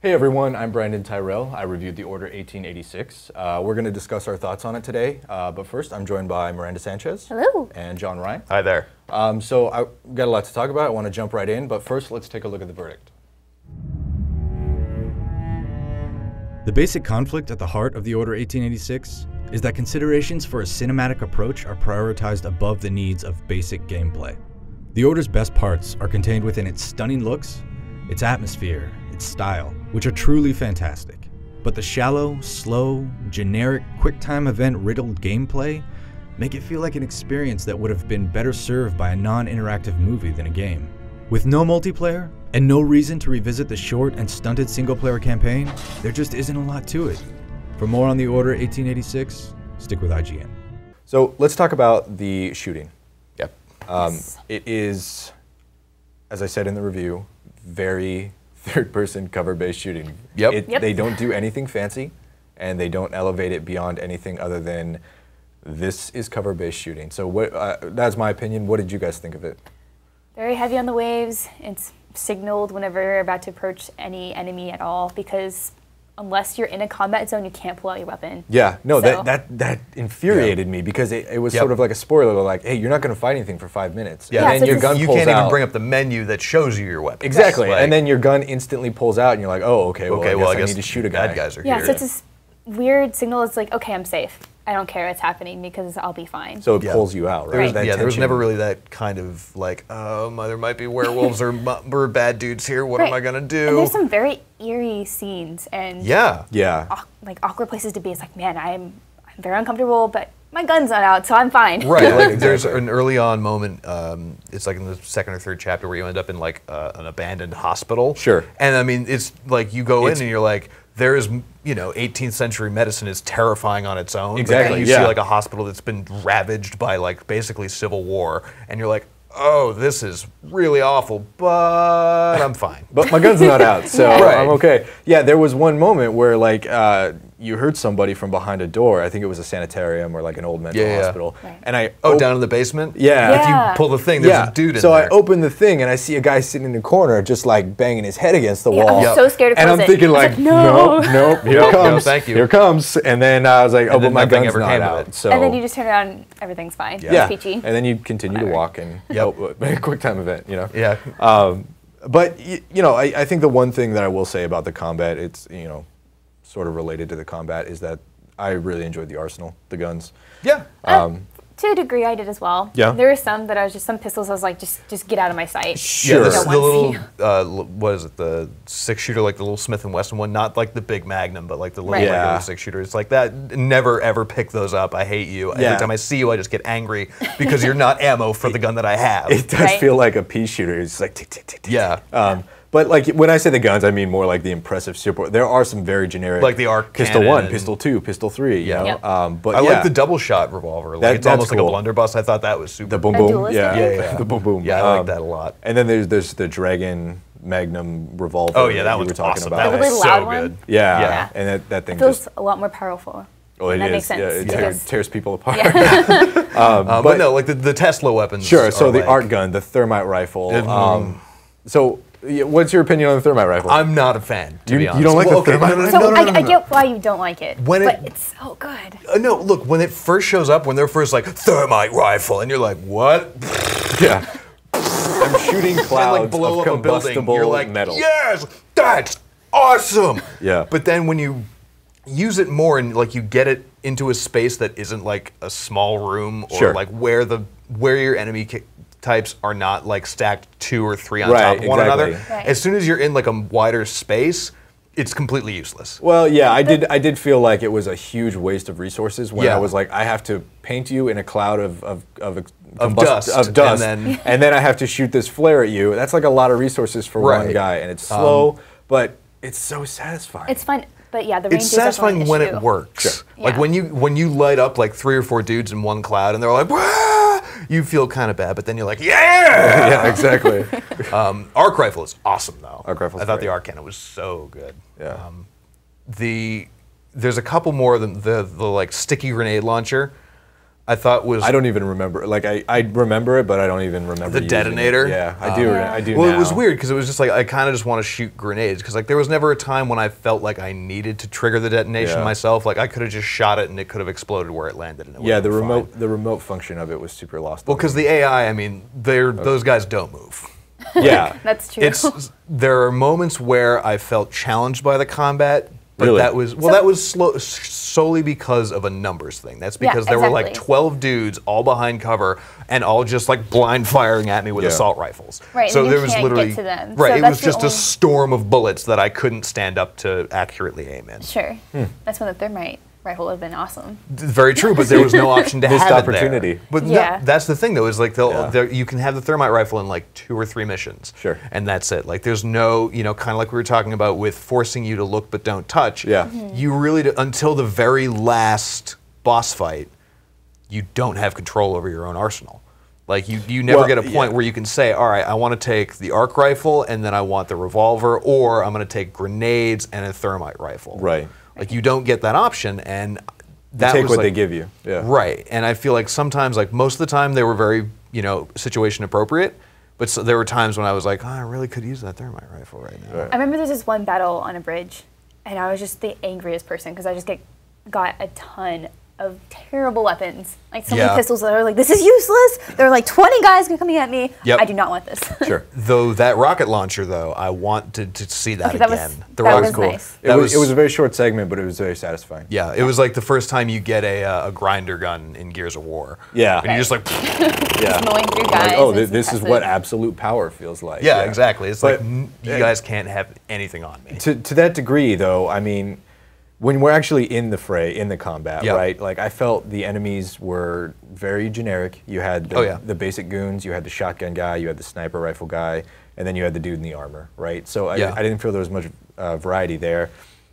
Hey everyone, I'm Brandin Tyrrel. I reviewed the Order 1886. We're going to discuss our thoughts on it today, but first I'm joined by Miranda Sanchez. Hello. And John Ryan. Hi there. So I've got a lot to talk about. I want to jump right in, but first let's take a look at the verdict. The basic conflict at the heart of the Order 1886 is that considerations for a cinematic approach are prioritized above the needs of basic gameplay. The Order's best parts are contained within its stunning looks, its atmosphere, its style, which are truly fantastic. But the shallow, slow, generic, quick-time event-riddled gameplay make it feel like an experience that would have been better served by a non-interactive movie than a game. With no multiplayer, and no reason to revisit the short and stunted single-player campaign, there just isn't a lot to it. For more on the Order 1886, stick with IGN. So let's talk about the shooting. Yep. It is, as I said in the review, very third-person cover-based shooting. Yep. They don't do anything fancy, and they don't elevate it beyond anything other than this is cover-based shooting. So that's my opinion. What did you guys think of it? Very heavy on the waves. It's signaled whenever you're about to approach any enemy at all, because unless you're in a combat zone, you can't pull out your weapon. Yeah, no, So- that infuriated me because it was sort of like a spoiler, like, hey, you're not going to fight anything for 5 minutes. Yeah, and so then your it's- gun You pulls can't out. even bring up the menu that shows you your weapon. Exactly, Like, and then your gun instantly pulls out, and you're like, oh, okay, well, I guess I need to shoot a guy. bad guys are Yeah, here. so it's this weird signal. It's like, okay, I'm safe. I don't care what's happening because I'll be fine. So it Yeah. pulls you out, right? Right. That there was tension. never really that kind of like, there might be werewolves or bad dudes here. What am I gonna do? And there's some very eerie scenes and Yeah. like awkward places to be. It's like, man, I'm very uncomfortable, but my gun's not out, so I'm fine. Right, like there's an early on moment, it's like in the second or third chapter where you end up in like an abandoned hospital. Sure. And I mean, it's like you go in and you're like, there is, 18th century medicine is terrifying on its own. Exactly, But then you yeah. see like a hospital that's been ravaged by like basically civil war, and you're like, oh, this is really awful, but I'm fine. But my gun's not out, so Right. I'm okay. Yeah, there was one moment where like you heard somebody from behind a door. I think it was a sanitarium or like an old mental Yeah. hospital. Right. And I Down in the basement? Yeah. If Yeah. you pull the thing, there's a dude in so there. I open the thing and I see a guy sitting in the corner just like banging his head against the Yeah, wall. I was so scared to And close I'm it. thinking I was like, no. nope, here No, it comes. no, thank you. Here it comes. And then I was like, oh, but then my nothing gun's ever not came of out. it. So And then you just turn around, everything's fine. yeah, It's peachy. and then you continue to Whatever. walk and Yep. quick time event, Yeah. But I think the one thing that I will say about the combat, it's sort of related to the combat, is that I really enjoyed the arsenal, the guns. Yeah. To a degree, I did as well. Yeah. There were some that some pistols I was like, just get out of my sight. Sure. Yeah, this, Don't the want little, what is it, the 6-shooter, like the little Smith & Wesson one, not like the big Magnum, but like the little Right. regular Yeah. 6-shooter. It's like that, never ever pick those up. I hate you. Yeah. Every time I see you, I just get angry because you're not ammo for the gun that I have. It does Right. feel like a pea shooter. It's like tick, tick, tick, tick. Yeah. But like when I say the guns, I mean more like the impressive super. There are some very generic, Like the arc pistol cannon 1, and- pistol 2, pistol 3. Yeah. You know? Yep. But I yeah, like the double shot revolver. Like That- it's that's almost cool. like a blunderbuss. I thought that was super. the boom A boom. duelist Yeah, gun? Yeah. the boom boom. Yeah, I like that a lot. And then there's the Dragon Magnum revolver. Oh yeah, that you one's were talking awesome. about. That The was really so loud good. one? Yeah, Yeah. and that thing It feels just a lot more powerful. oh, it that is. makes sense. Yeah, it because- tears people apart. Yeah. But no, like the Tesla weapons. Sure. So are the like- art gun, the thermite rifle. Mm. So what's your opinion on the thermite rifle? I'm not a fan, to You- be you honest. don't like the thermite no, So no, no, no, I no. get why you don't like it, When but it- it's so good. No, look, when it first shows up, when they're first like, thermite rifle, and you're like, what? yeah. I'm shooting And clouds like blow of up a building, combustible you're like, metal. yes, that's awesome. Yeah. But then when you use it more and like you get it into a space that isn't like a small room or Sure. like where your enemy types are not like stacked 2 or 3 on Right, top of one exactly. another. Right. As soon as you're in like a wider space, it's completely useless. Well, yeah, I did feel like it was a huge waste of resources when Yeah. I was like, I have to paint you in a cloud of dust, and then I have to shoot this flare at you. That's like a lot of resources for one Right. guy, and it's slow, but it's so satisfying. It's fun, but yeah, the range It's is definitely satisfying an when issue. it works. Sure. Like Yeah. when you light up like 3 or 4 dudes in one cloud and they're like, "Wah!" you feel kind of bad, but then you're like, yeah! Yeah, exactly. Arc rifle is awesome though. Arc rifle's I thought great. the arc cannon was so good. Yeah. There's a couple more of them. The like sticky grenade launcher. I thought was... I don't even remember. Like, I remember it, but I don't even remember The detonator? Yeah, I do. I do Well, now. it was weird because it was just like, I kind of just want to shoot grenades. Because like there was never a time when I felt like I needed to trigger the detonation myself. Like I could have just shot it and it could have exploded where it landed. And it yeah, the remote function of it was super lost. Well, because the AI, I mean, those guys don't move. Yeah. That's true. There are moments where I felt challenged by the combat, but Really? that was solely because of a numbers thing. That's because there were like 12 dudes all behind cover and all just like blind firing at me with assault rifles. Right, so and you there was can't literally get to them. right. So It that's was just the a storm of bullets that I couldn't stand up to accurately aim in. Sure. That's when the thermite rifle would have been awesome. Very true, but there was no option to Missed have opportunity. it there. But Yeah. that's the thing, though, is like you can have the thermite rifle in like 2 or 3 missions. Sure. And that's it. Like there's no, kind of like we were talking about with forcing you to look but don't touch. Yeah. You really, until the very last boss fight, you don't have control over your own arsenal. Like you never get a point where you can say, all right, I want to take the arc rifle and then I want the revolver, or I'm going to take grenades and a thermite rifle. Right. Like you don't get that option, and that Take was what like, they give you. Yeah. Right, and I feel like sometimes, like most of the time, they were very, situation appropriate. But so there were times when I was like, oh, I really could use that thermite rifle right now. Right. I remember there's this one battle on a bridge, and I was just the angriest person because I just got a ton of terrible weapons. Like so many pistols that I was like, this is useless. There were like 20 guys coming at me. Yep. I do not want this. Sure. Though that rocket launcher, though, I wanted to see that Okay, that again. was- The that rocket was cool. nice. It was a very short segment, but it was very satisfying. Yeah, it was like the first time you get a grinder gun in Gears of War. Yeah. And you're just like, Yeah. Mowing through guys. Like, oh, it's this is impressive. what absolute power feels like. yeah, exactly. It's But- like, you guys can't have anything on me. To that degree, though, I mean, when we're actually in the fray, in the combat, right? Like, I felt the enemies were very generic. You had the basic goons, you had the shotgun guy, you had the sniper rifle guy, and then you had the dude in the armor, right? So I didn't feel there was much variety there.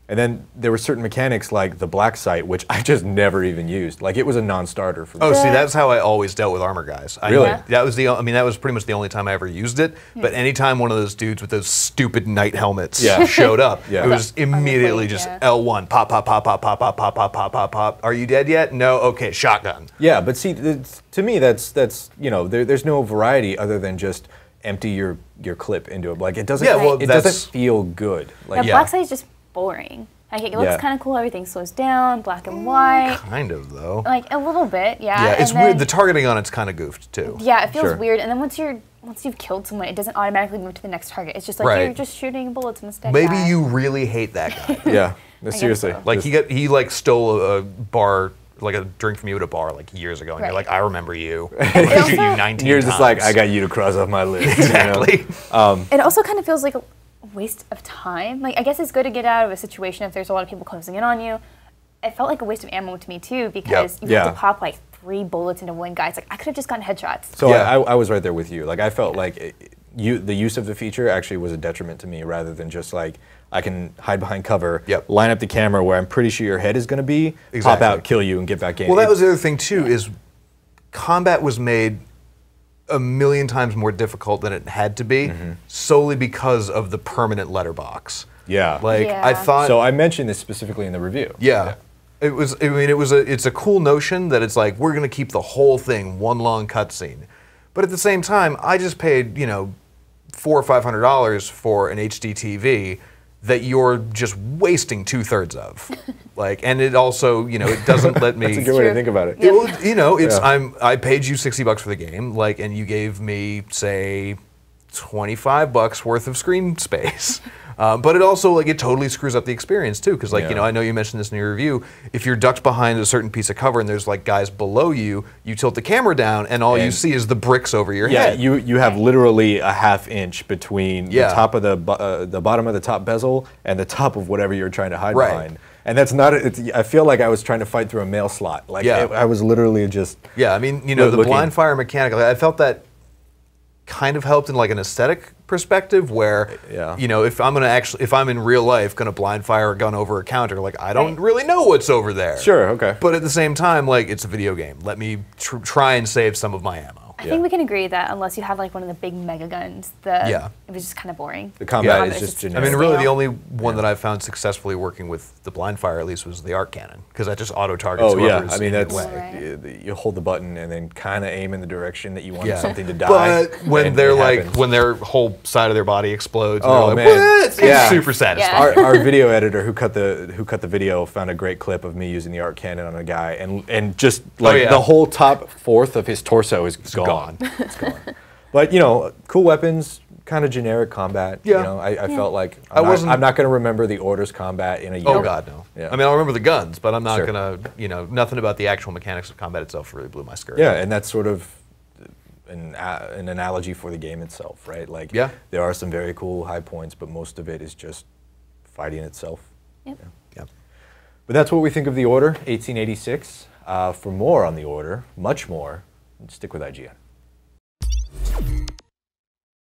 And then there were certain mechanics like the black sight, which I just never even used. Like, it was a non-starter for me. Oh, see, that's how I always dealt with armor guys. Really? That was that was pretty much the only time I ever used it. But anytime one of those dudes with those stupid night helmets showed up, it was immediately just L1, pop, pop, pop, pop, pop, pop, pop, pop, pop, pop, pop. Are you dead yet? No. Okay, shotgun. Yeah, but see, to me, that's there's no variety other than just empty your clip into it. Like, it doesn't. Yeah, well, it doesn't feel good. Like, That black side is just boring. Like it looks kind of cool. Everything slows down, black and white. Kind of, though. Like a little bit, yeah. Yeah, it's and then, weird. The targeting on it's kind of goofed, too. Yeah, it feels Sure. weird. And then once you've killed someone, it doesn't automatically move to the next target. It's just like Right. you're just shooting bullets instead. Maybe you really hate that guy. Yeah, seriously. so. Like he like stole a bar, like a drink from you at a bar like years ago, and you're Right. like, I remember you. I'm gonna shoot you 19 You're times. just like, I got you to cross off my list. Exactly. It also kind of feels like a waste of time. Like I guess it's good to get out of a situation if there's a lot of people closing in on you. It felt like a waste of ammo to me too because you have to pop like 3 bullets into one guy. It's like I could have just gotten headshots. So I was right there with you. Like, I felt like the use of the feature actually was a detriment to me, rather than just like, I can hide behind cover, line up the camera where I'm pretty sure your head is going to be, pop out, kill you, and get back in. Well, that was the other thing too, is combat was made a million times more difficult than it had to be, solely because of the permanent letterbox. Yeah. Like I thought. So I mentioned this specifically in the review. Yeah. It was. I mean, it's a cool notion that it's like we're gonna keep the whole thing one long cutscene, but at the same time, I just paid $400 or $500 for an HD TV that you're just wasting 2/3 of. Like, and it also, it doesn't let me. That's a good way to think about it. It's I paid you $60 for the game, like, and you gave me say $25 worth of screen space. But it also, like, it totally screws up the experience too, because like I know you mentioned this in your review. If you're ducked behind a certain piece of cover and there's like guys below you, you tilt the camera down and all you see is the bricks over your head. Yeah, you have literally a ½ inch between the top of the bottom of the top bezel and the top of whatever you're trying to hide behind. And that's not. I feel like I was trying to fight through a mail slot. Like I was literally just. Yeah, I mean, the blind fire mechanic. I felt that kind of helped in like an aesthetic perspective, where if I'm in real life gonna blind fire a gun over a counter, like I don't really know what's over there. Sure. Okay. But at the same time, like, it's a video game. Let me try and save some of my ammo. I think we can agree that unless you have like one of the big mega guns, it was just kind of boring. The combat is just generic. I mean, really, the only one that I've found successfully working with the blind fire, at least, was the arc cannon, because that just auto targets. Oh yeah, I mean that's you hold the button and then kind of aim in the direction that you want something to die. But when they're like, when their whole side of their body explodes, oh like, man, it's super satisfying. Our video editor who cut the video found a great clip of me using the arc cannon on a guy, and just like the whole top fourth of his torso is gone. It's gone. But you know, cool weapons, kind of generic combat. Yeah. You know, I felt like I'm not going to remember the Order's combat in a year. Oh God, no. Yeah. I mean, I'll remember the guns, but I'm not going to. You know, nothing about the actual mechanics of combat itself really blew my skirt. Yeah, and that's sort of an analogy for the game itself, right? Like, there are some very cool high points, but most of it is just fighting itself. Yep. Yeah. But that's what we think of the Order, 1886. For more on the Order, much more, stick with IGN.